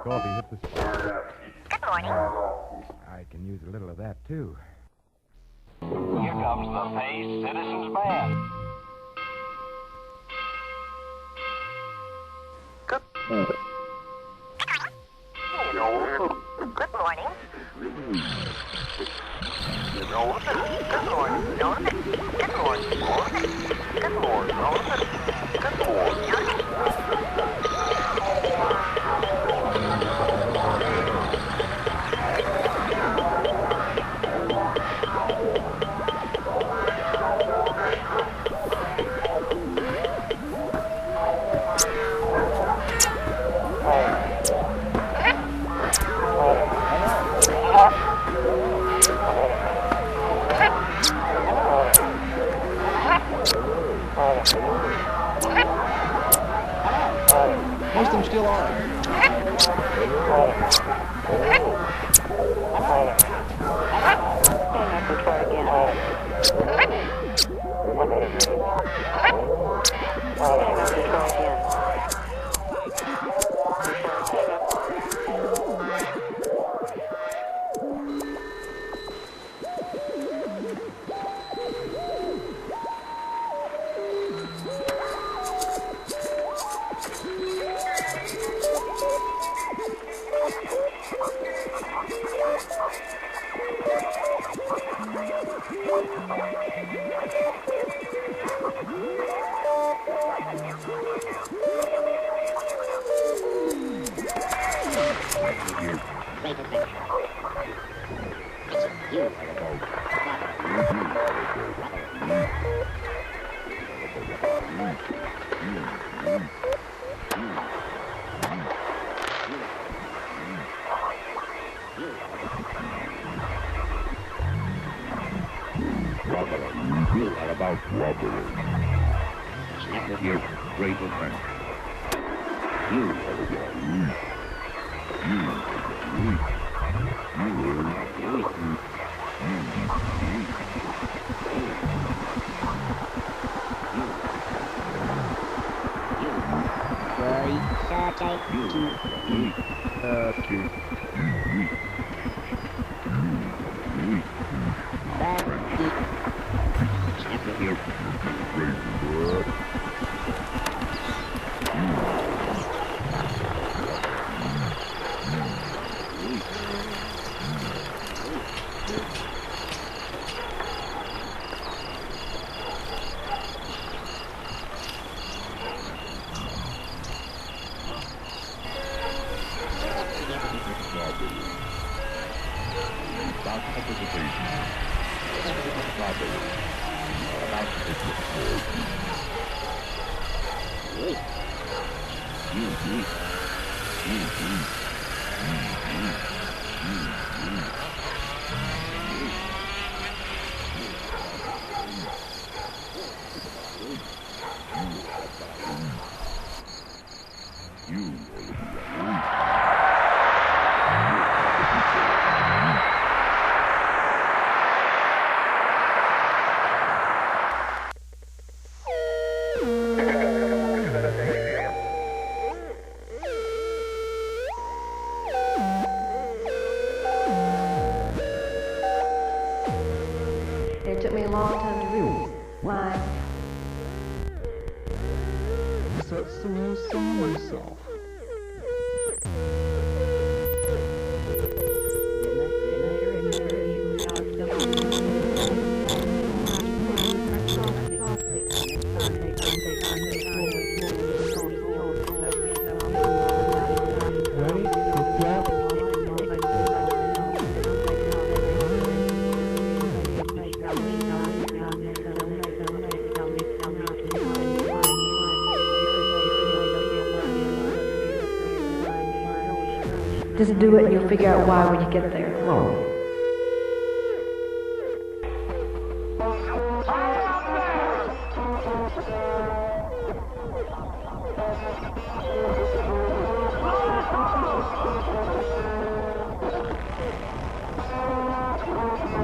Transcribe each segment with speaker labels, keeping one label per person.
Speaker 1: coffee hit the spot.
Speaker 2: Good morning.
Speaker 1: I can use a little of that, too.
Speaker 3: Here comes the Pace Citizens Band.
Speaker 2: Good morning. Good morning.
Speaker 4: Most of them still are.
Speaker 5: You are about robbery. Snap with your great friend. You are
Speaker 6: It took me a long time to realize why.
Speaker 4: That's the way I saw myself.
Speaker 6: Just do it and you'll figure out why when you get there.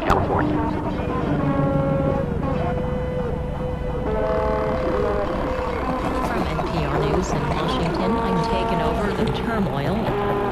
Speaker 2: California.
Speaker 7: From NPR News in Washington, I'm taking over the turmoil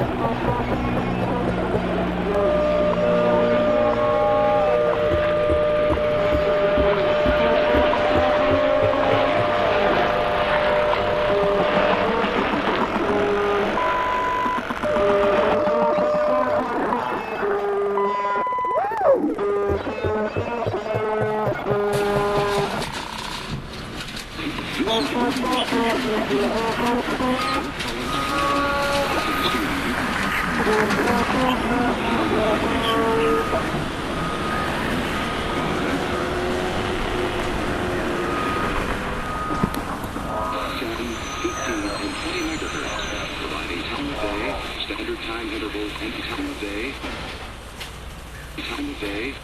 Speaker 5: Standard time intervals and time of day. Time of day.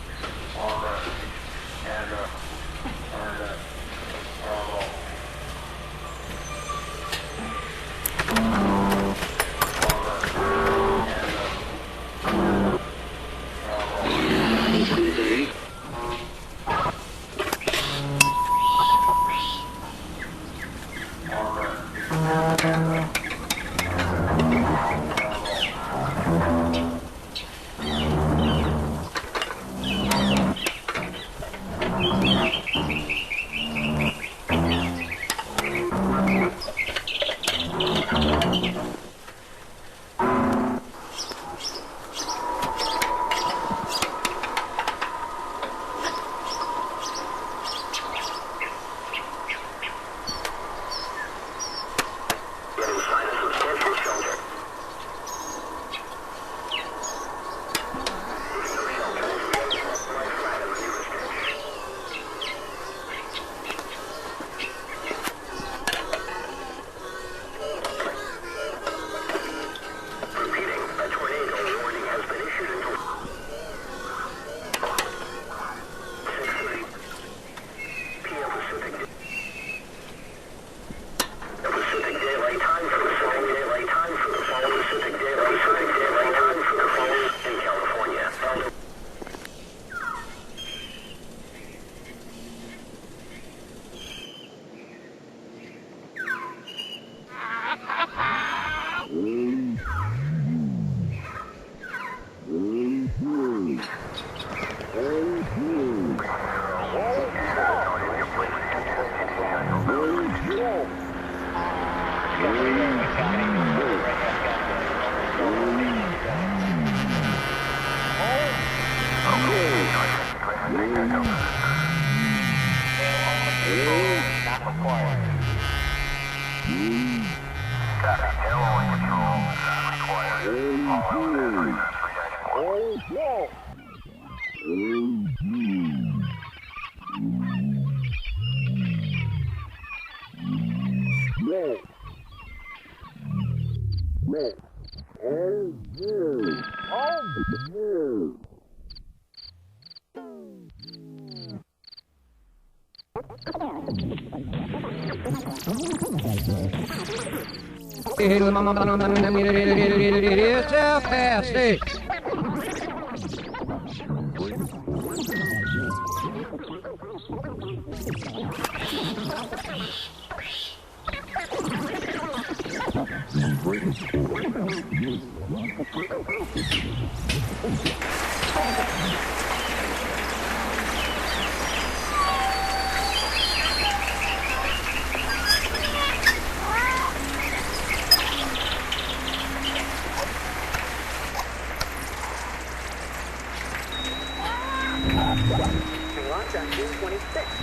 Speaker 7: Launch on June 26th.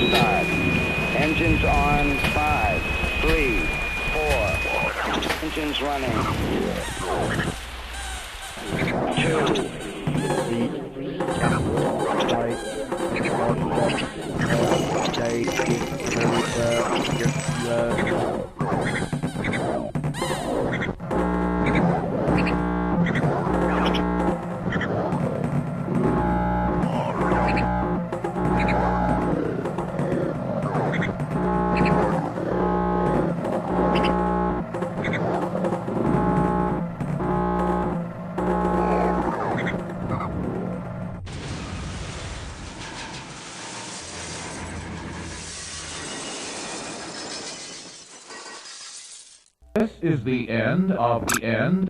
Speaker 8: Start. Engines on. 5, 3, 4. Engines running. 2.
Speaker 5: This is the end of the end.